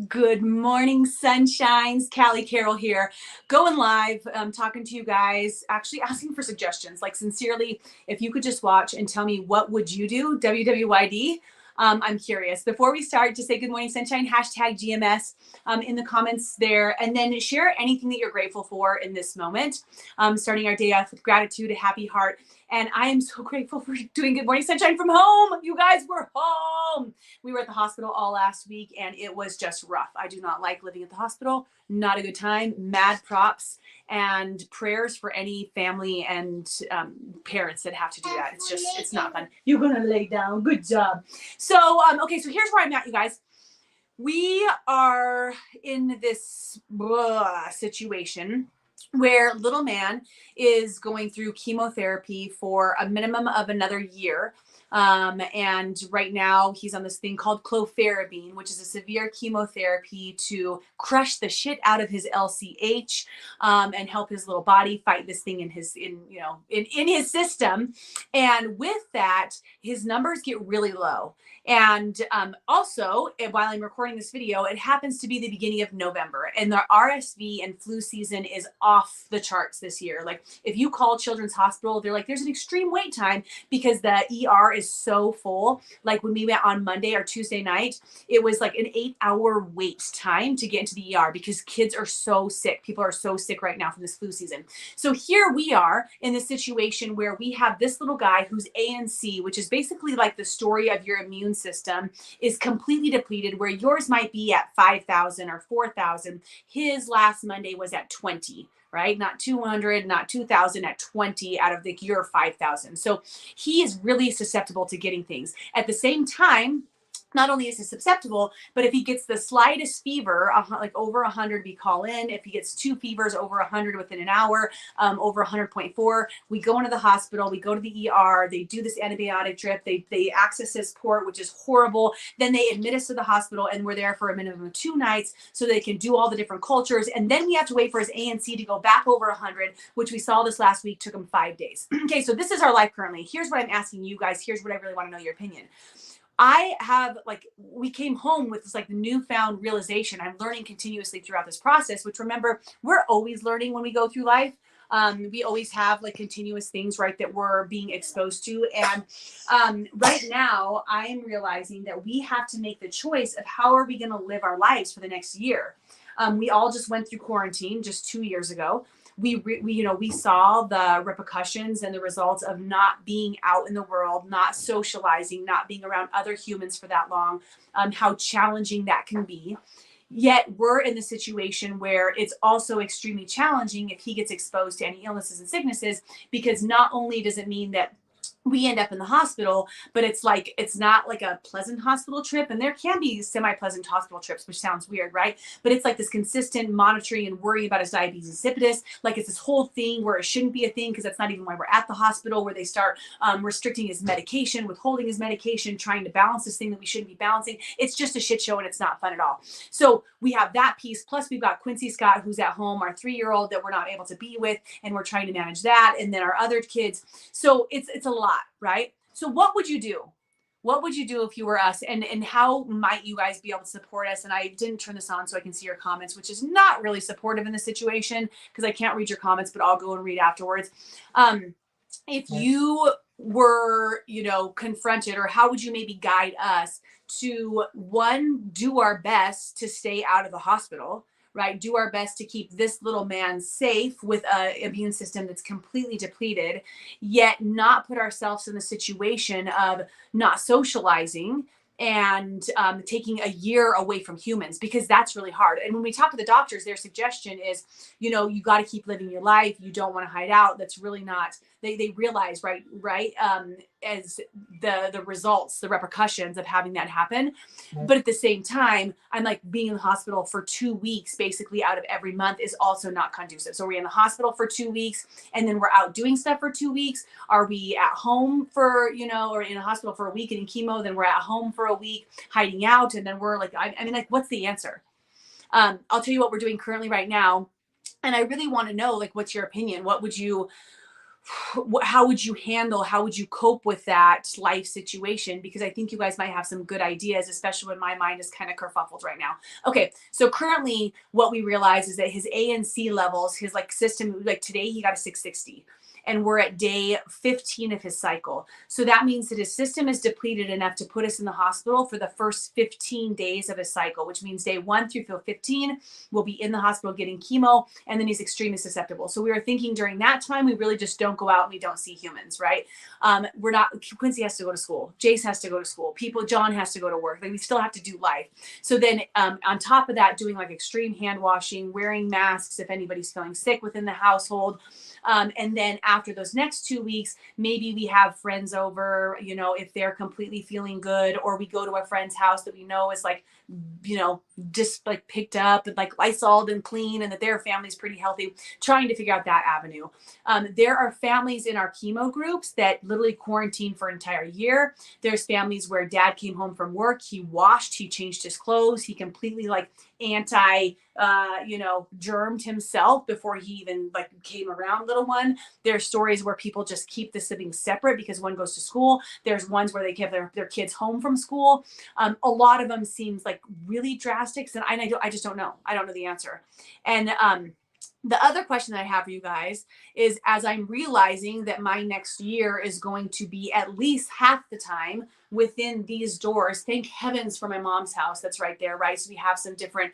Good morning, sunshines. Callie Carroll here, going live, talking to you guys, actually asking for suggestions. Like, sincerely, if you could just watch and tell me what would you do, WWYD. I'm curious. Before we start, just say good morning, sunshine, hashtag GMS in the comments there, and then share anything that you're grateful for in this moment. Starting our day off with gratitude, a happy heart. And I am so grateful for doing Good Morning Sunshine from home. You guys, were home. We were at the hospital all last week and it was just rough. I do not like living at the hospital. Not a good time. Mad props and prayers for any family and parents that have to do that. It's not fun. You're going to lay down. Good job. So, okay, so here's where I'm at, you guys. We are in this situation where little man is going through chemotherapy for a minimum of another year. And right now he's on this thing called clofarabine, which is a severe chemotherapy to crush the shit out of his LCH, and help his little body fight this thing in his system. And with that, his numbers get really low. And also, while I'm recording this video, it happens to be the beginning of November, and the RSV and flu season is off the charts this year. Like, if you call Children's Hospital, they're like, there's an extreme wait time because the ER is so full. Like, when we went on Monday or Tuesday night, it was like an 8-hour wait time to get into the ER because kids are so sick. People are so sick right now from this flu season. So here we are in this situation where we have this little guy who's ANC, which is basically like the story of your immune system is completely depleted, where yours might be at 5,000 or 4,000. His last Monday was at 20. Right? Not 200, not 2,000, at 20 out of your 5,000. So he is really susceptible to getting things. At the same time, not only is he susceptible, but if he gets the slightest fever, like over 100, we call in. If he gets 2 fevers over 100 within an hour, over 100.4, we go into the hospital, we go to the ER, they do this antibiotic drip, they access his port, which is horrible. Then they admit us to the hospital, and we're there for a minimum of 2 nights so they can do all the different cultures. And then we have to wait for his ANC to go back over 100, which we saw this last week took him 5 days. Okay, so this is our life currently. Here's what I'm asking you guys. Here's what I really want to know your opinion. We came home with this like newfound realization. I'm learning continuously throughout this process, which, remember, we're always learning when we go through life. We always have like continuous things, right, that we're being exposed to. And right now I'm realizing that we have to make the choice of how are we going to live our lives for the next year. We all just went through quarantine just 2 years ago. We saw the repercussions and the results of not being out in the world, not socializing, not being around other humans for that long, how challenging that can be. Yet we're in the situation where it's also extremely challenging if he gets exposed to any illnesses and sicknesses, because not only does it mean that we end up in the hospital, but it's not like a pleasant hospital trip. And there can be semi-pleasant hospital trips, which sounds weird, right? But it's like this consistent monitoring and worrying about his diabetes insipidus. Like, it's this whole thing where it shouldn't be a thing, because that's not even why we're at the hospital, where they start restricting his medication, withholding his medication, trying to balance this thing that we shouldn't be balancing. It's just a shit show, and it's not fun at all. So we have that piece. Plus we've got Quincy Scott, who's at home, our 3-year-old that we're not able to be with, and we're trying to manage that. And then our other kids. So it's a lot. Right? So what would you do? What would you do if you were us? And how might you guys be able to support us? And I didn't turn this on so I can see your comments, which is not really supportive in the situation because I can't read your comments, but I'll go and read afterwards. If you were, confronted, or how would you maybe guide us to, one, do our best to stay out of the hospital, right? Do our best to keep this little man safe with an immune system that's completely depleted, yet not put ourselves in the situation of not socializing and taking a year away from humans, because that's really hard. And when we talk to the doctors, their suggestion is, you got to keep living your life. You don't want to hide out. That's really not, they realize, right. As the results, the repercussions of having that happen. But at the same time, I'm like, being in the hospital for 2 weeks, basically out of every month, is also not conducive. So we're in the hospital for 2 weeks, and then we're out doing stuff for 2 weeks. Are we at home for, or in a hospital for a week and in chemo, then we're at home for a week hiding out. And then we're like, what's the answer? I'll tell you what we're doing currently right now. And I really want to know, like, what's your opinion? What would you how would you handle, how would you cope with that life situation? Because I think you guys might have some good ideas, especially when my mind is kind of kerfuffled right now. Okay, so currently what we realize is that his ANC levels, his like system, like today he got a 660 and we're at day 15 of his cycle. So that means that his system is depleted enough to put us in the hospital for the first 15 days of his cycle, which means day 1 through 15 we'll be in the hospital getting chemo, and then he's extremely susceptible. So we were thinking during that time, we really just don't go out and we don't see humans, right? We're not, Quincy has to go to school. Jace has to go to school. John has to go to work. Like we still have to do life. So then on top of that, doing like extreme hand washing, wearing masks if anybody's feeling sick within the household. And then after those next 2 weeks, maybe we have friends over, you know, if they're completely feeling good, or we go to a friend's house that we know is like, you know, just like picked up and like Lysoled and clean, and that their family's pretty healthy, trying to figure out that avenue. There are families in our chemo groups that literally quarantine for an entire year. There's families where dad came home from work, he washed, he changed his clothes, he completely like germed himself before he even like came around little one. There's stories where people just keep the siblings separate because one goes to school. There's ones where they keep their kids home from school. A lot of them seems like really drastic, and I just don't know. I don't know the answer. And the other question that I have for you guys is, as I'm realizing that my next year is going to be at least half the time within these doors, thank heavens for my mom's house that's right there, right? So we have some different,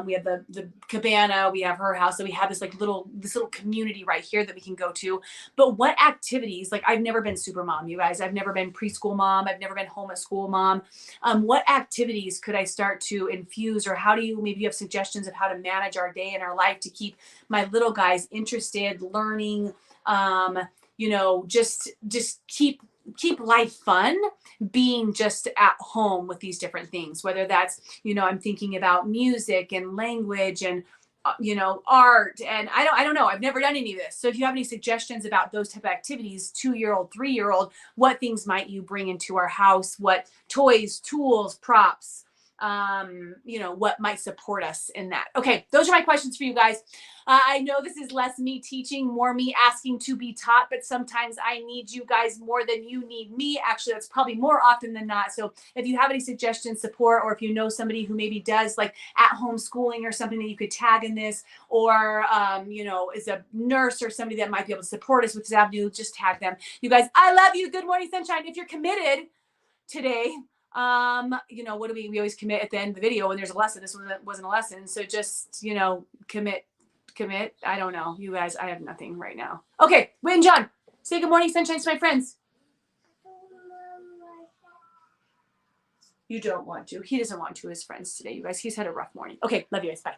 we have the cabana, we have her house, so we have this little community right here that we can go to. But what activities, like I've never been super mom, you guys, I've never been preschool mom, I've never been home at school mom. What activities could I start to infuse, or how do you, maybe you have suggestions of how to manage our day and our life to keep my little guys interested, learning, just keep life fun, being just at home with these different things, whether that's, I'm thinking about music and language and, art. And I don't know. I've never done any of this. So if you have any suggestions about those type of activities, 2-year-old, 3-year-old, what things might you bring into our house? What toys, tools, props, what might support us in that? Okay. Those are my questions for you guys. I know this is less me teaching, more me asking to be taught, but sometimes I need you guys more than you need me. Actually, that's probably more often than not. So if you have any suggestions, support, or if you know somebody who maybe does like at home schooling or something that you could tag in this, or, is a nurse or somebody that might be able to support us with this avenue, just tag them. You guys, I love you. Good morning, sunshine. If you're committed today, what do we always commit at the end of the video when there's a lesson. This one wasn't a lesson. So just, commit. I don't know. You guys, I have nothing right now. Okay. Wait, and John, say good morning, sunshine, to my friends. You don't want to. He doesn't want to, his friends today, you guys. He's had a rough morning. Okay. Love you guys. Bye.